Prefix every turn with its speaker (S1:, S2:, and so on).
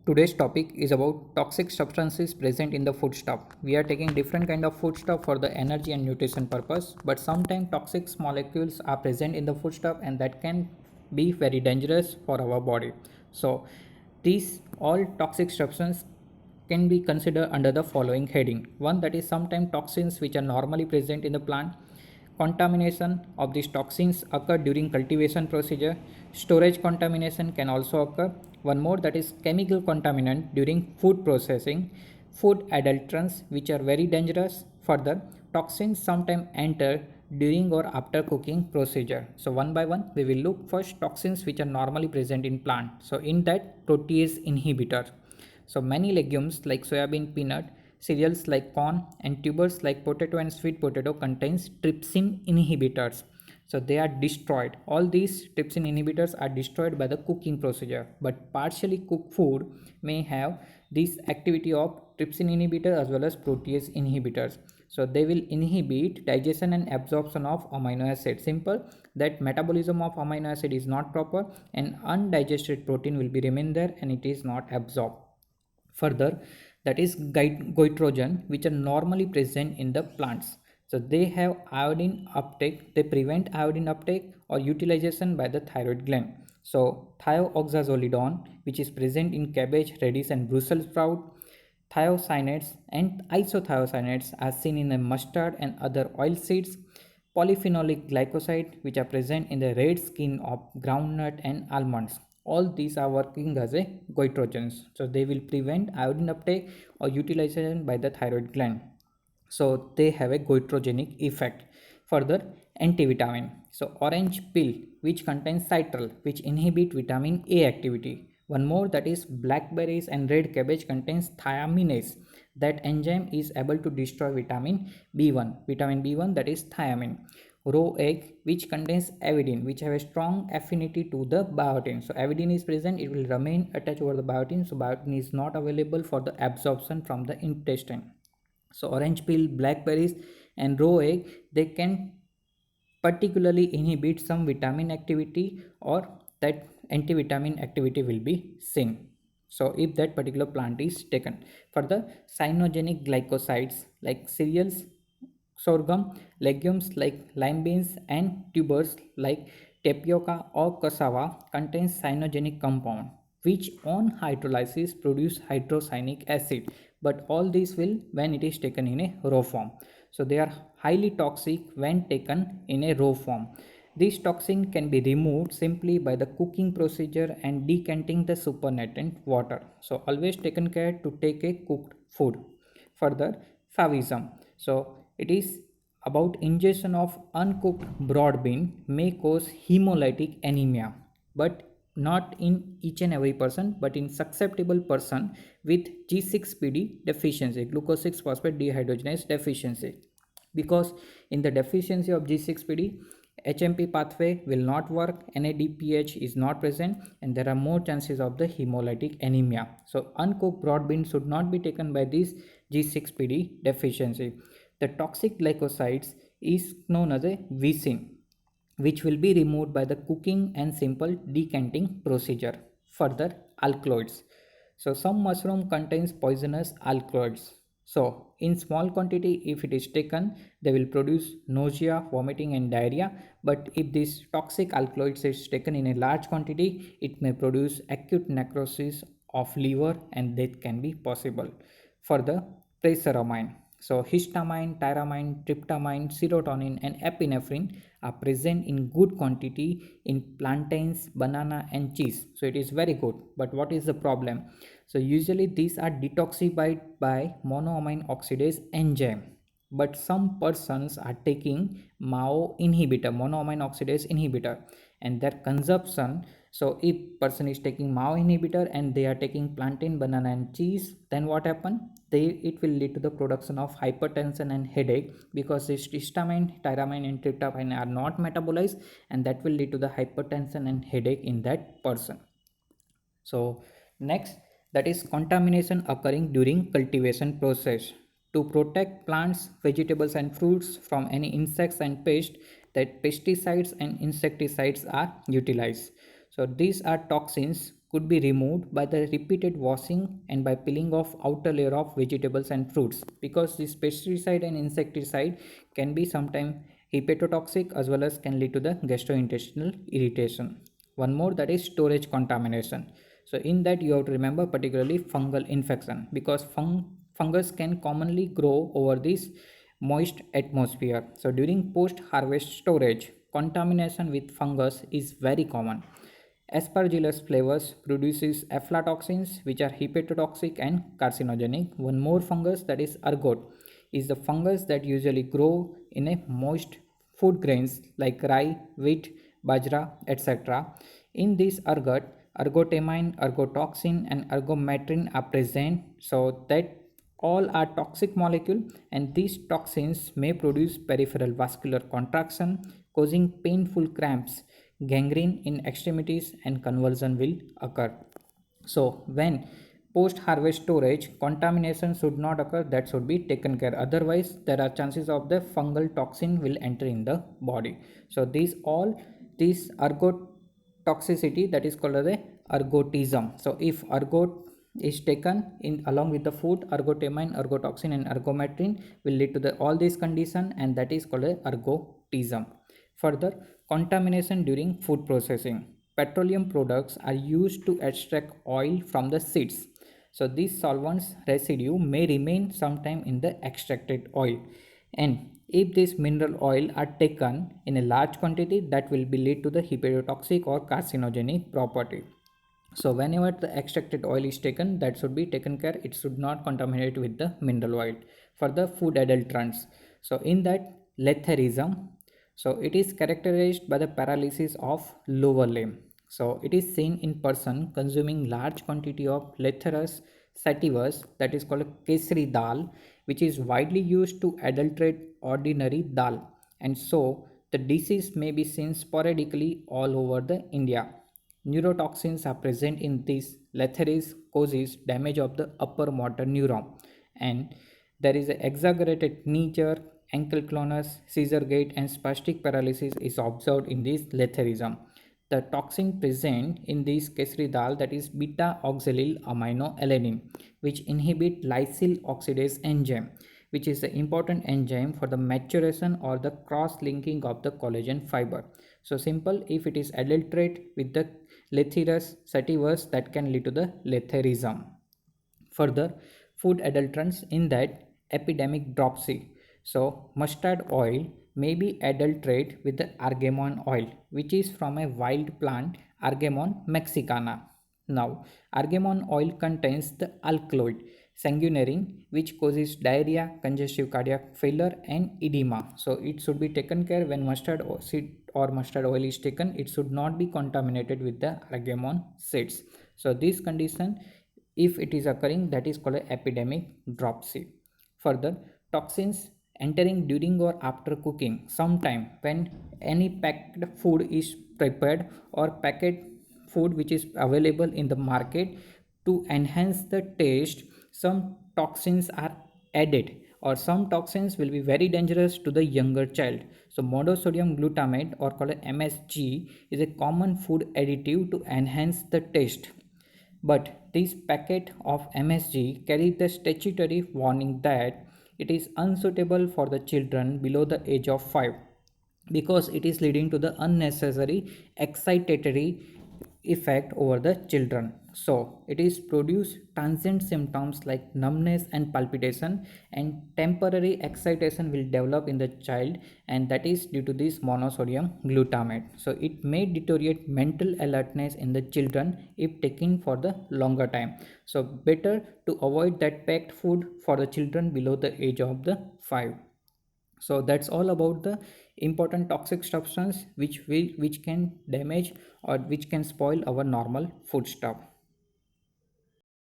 S1: Today's topic is about toxic substances present in the foodstuff. We are taking different kind of foodstuff for the energy and nutrition purpose, but sometimes toxic molecules are present in the foodstuff and that can be very dangerous for our body. So these all toxic substances can be considered under the following heading. One, that is sometimes toxins which are normally present in the plant. Contamination of these toxins occur during cultivation procedure. Storage contamination can also occur. One more, that is chemical contaminant during food processing. Food adulterants which are very dangerous. Further, toxins sometimes enter during or after cooking procedure. So one by one we will look first toxins which are normally present in plant. So in that, protease inhibitor. So many legumes like soybean, peanut, cereals like corn, and tubers like potato and sweet potato contains trypsin inhibitors. So they are destroyed. All these trypsin inhibitors are destroyed by the cooking procedure. But partially cooked food may have this activity of trypsin inhibitor as well as protease inhibitors. So they will inhibit digestion and absorption of amino acid. Simple, that metabolism of amino acid is not proper and undigested protein will be remain there and it is not absorbed. Further, that is goitrogen which are normally present in the plants. So they have iodine uptake, they prevent iodine uptake or utilization by the thyroid gland. So thiooxazolidone which is present in cabbage, radish and Brussels sprout. Thiocyanates and isothiocyanates are seen in the mustard and other oil seeds. Polyphenolic glycoside which are present in the red skin of groundnut and almonds. All these are working as a goitrogens. So they will prevent iodine uptake or utilization by the thyroid gland. So they have a goitrogenic effect. Further, antivitamin. So orange peel which contains citral which inhibit vitamin A activity. One more, that is blackberries and red cabbage contains thiaminase. That enzyme is able to destroy vitamin B1. Vitamin B1, that is thiamine. Raw egg which contains avidin which have a strong affinity to the biotin. So avidin is present, it will remain attached over the biotin. So biotin is not available for the absorption from the intestine. So orange peel, blackberries and raw egg, they can particularly inhibit some vitamin activity or that antivitamin activity will be seen. So if that particular plant is taken. Further, cyanogenic glycosides like cereals, sorghum, legumes like lime beans and tubers like tapioca or cassava contains cyanogenic compound which on hydrolysis produce hydrocyanic acid, but all this will when it is taken in a raw form. So they are highly toxic when taken in a raw form. This toxin can be removed simply by the cooking procedure and decanting the supernatant water. So always taken care to take a cooked food. Further, favism. So it is about ingestion of uncooked broad bean may cause hemolytic anemia, but not in each and every person, but in susceptible person with G6PD deficiency, glucose 6 phosphate dehydrogenase deficiency. Because in the deficiency of G6PD, HMP pathway will not work, NADPH is not present, and there are more chances of the hemolytic anemia. So uncooked broad bean should not be taken by this G6PD deficiency. The toxic glycosides is known as a vicin, which will be removed by the cooking and simple decanting procedure. Further, alkaloids. So some mushroom contains poisonous alkaloids. So in small quantity, if it is taken, they will produce nausea, vomiting and diarrhea. But if this toxic alkaloids is taken in a large quantity, it may produce acute necrosis of liver and death can be possible. Further, presaramine. So histamine, tyramine, tryptamine, serotonin and epinephrine are present in good quantity in plantains, banana and cheese. So it is very good. But what is the problem? So usually these are detoxified by monoamine oxidase enzyme. But some persons are taking MAO inhibitor, monoamine oxidase inhibitor, and their consumption. So if person is taking MAO inhibitor and they are taking plantain, banana and cheese, then what happen? It will lead to the production of hypertension and headache because this histamine, tyramine and tryptophan are not metabolized, and that will lead to the hypertension and headache in that person. So next, that is contamination occurring during cultivation process. To protect plants, vegetables and fruits from any insects and pests, that pesticides and insecticides are utilized. So these are toxins could be removed by the repeated washing and by peeling off outer layer of vegetables and fruits, because this pesticide and insecticide can be sometimes hepatotoxic as well as can lead to the gastrointestinal irritation. One more, that is storage contamination. So in that you have to remember particularly fungal infection, because fungus can commonly grow over this moist atmosphere. So during post harvest storage, contamination with fungus is very common. Aspergillus flavus produces aflatoxins which are hepatotoxic and carcinogenic. One more fungus, that is ergot, is the fungus that usually grow in a moist food grains like rye, wheat, bajra, etc. In this ergot, ergotamine, ergotoxin and ergometrin are present, so that all are toxic molecule, and these toxins may produce peripheral vascular contraction causing painful cramps, gangrene in extremities and convulsion will occur. So when post harvest storage, contamination should not occur, that should be taken care, otherwise there are chances of the fungal toxin will enter in the body. So these ergot toxicity, that is called as a ergotism. So if ergot is taken in along with the food, ergotamine, ergotoxin and ergometrin will lead to the all these condition, and that is called a ergotism. Further, contamination during food processing. Petroleum products are used to extract oil from the seeds. So these solvents residue may remain sometime in the extracted oil, and if this mineral oil are taken in a large quantity, that will be lead to the hepatotoxic or carcinogenic property. So whenever the extracted oil is taken, that should be taken care, it should not contaminate with the mineral oil. For the food adulterants, so in that letharism, so it is characterized by the paralysis of lower limb. So it is seen in person consuming large quantity of letharous sativas, that is called kesri dal, which is widely used to adulterate ordinary dal, and so the disease may be seen sporadically all over the India. Neurotoxins are present in this. Letharis causes damage of the upper motor neuron, and there is an exaggerated knee jerk, ankle clonus, seizure gait, and spastic paralysis is observed in this letharism. The toxin present in this kesri dal, that is beta oxalyl aminoalanine, which inhibit lysyl oxidase enzyme, which is the important enzyme for the maturation or the cross linking of the collagen fiber. So simple, if it is adulterate with the letharous sativas, that can lead to the letharism. Further, food adulterants in that epidemic dropsy. So mustard oil may be adulterate with the argemon oil, which is from a wild plant Argemon mexicana. Now, argemon oil contains the alkaloid sanguinarine, which causes diarrhea, congestive cardiac failure, and edema. So it should be taken care when mustard seed or mustard oil is taken. It should not be contaminated with the argemon seeds. So this condition, if it is occurring, that is called a epidemic dropsy. Further, toxins entering during or after cooking. Sometime when any packed food is prepared or packet food which is available in the market, to enhance the taste, some toxins are added, or some toxins will be very dangerous to the younger child. So monosodium glutamate, or called MSG, is a common food additive to enhance the taste. But this packet of MSG carries the statutory warning that it is unsuitable for the children below the age of 5, because it is leading to the unnecessary excitatory effect over the children. So it is produce transient symptoms like numbness and palpitation, and temporary excitation will develop in the child, and that is due to this monosodium glutamate. So it may deteriorate mental alertness in the children if taken for the longer time. So better to avoid that packed food for the children below the age of the 5. So that's all about the important toxic substance which can damage or which can spoil our normal food stuff.